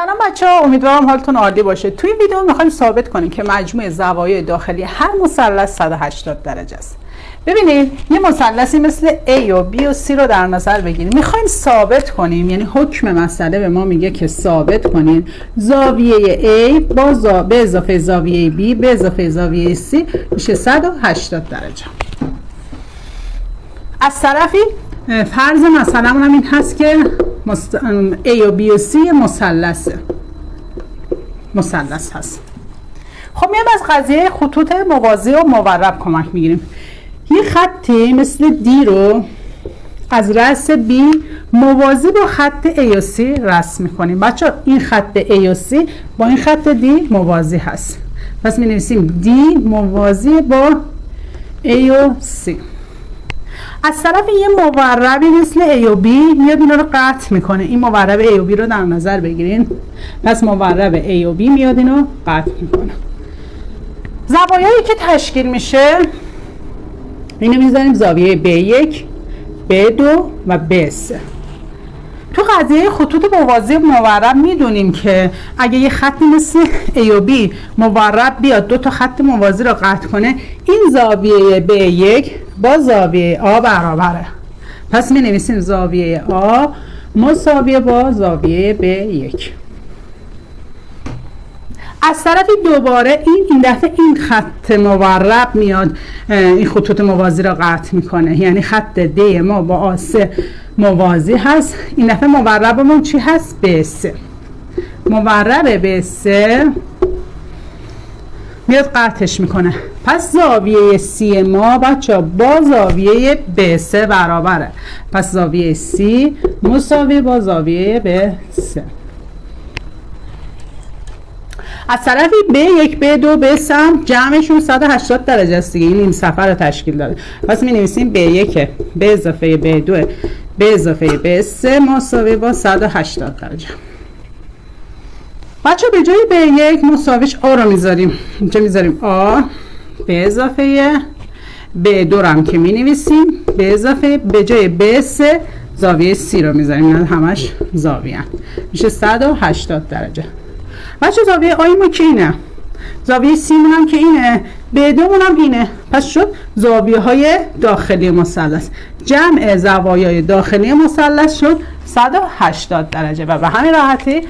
سلام بچه‌ها، امیدوارم حالتون عالی باشه. توی این ویدیو میخوایم ثابت کنیم که مجموع زوایای داخلی هر مثلث 180 درجه است. ببینید یه مثلثی مثل A و B و C رو در نظر بگیریم. میخوایم ثابت کنیم، یعنی حکم مسئله به ما میگه که ثابت کنین زاویه A به اضافه زاویه B به اضافه زاویه C میشه 180 درجه. از طرفی فرض مثلا هم این هست که A و B و C مثلث هست. خب میایم از قضیه خطوط موازی و مورب کمک میگیریم. یه خطی مثل D رو از رأس B موازی با خط A و C رسم میکنیم. بچه این خط A و C با این خط D موازی هست، پس می نویسیم D موازی با A و C. از طرف یه موربی مثل A و B میاد اینا رو قطع میکنه. این مورب A و B رو در نظر بگیرین. پس مورب A و B میاد اینو قطع میکنه. زوایایی که تشکیل میشه اینو میذاریم زاویه B1 B2 و B3. تو قضیه خطوط موازی و مورب میدونیم که اگه یه خطی مثل A و B مورب بیاد دو تا خط موازی رو قطع کنه، این زاویه B1 با زاویه A برابره. پس می نویسیم زاویه A مساویه با زاویه B1. از طرفی دوباره این دفعه این خط مورب میاد این خطوط موازی را قطع میکنه، یعنی خط D ما با AC موازی هست. این دفعه موربمون چی هست؟ B3. مورب B3 میاد قطعش میکنه. پس زاویه C ما بچه با زاویه B3 برابره. پس زاویه C مساوی با زاویه B3. از طرفی B1 B2 B3 جمعشون 180 درجه است دیگه، این نیم صفحه رو تشکیل داده. پس می نویسیم B1 به اضافه B2 به اضافه B3 مساوی با 180 درجه. بچه به جای B1 مساویش A رو میذاریم. اینجا میذاریم A به اضافه B2 رو هم که می نویسیم به اضافه به جای B3 زاویه C رو میذاریم. اینا همش زاویه میشه 180 درجه. بچه زاویه آی ما که اینه، زاویه سی مون هم که اینه، B2 مون هم اینه. پس شد زاویه های داخلی مثلث. جمع زوایای داخلی مثلث شد 180 درجه و به همین راحتی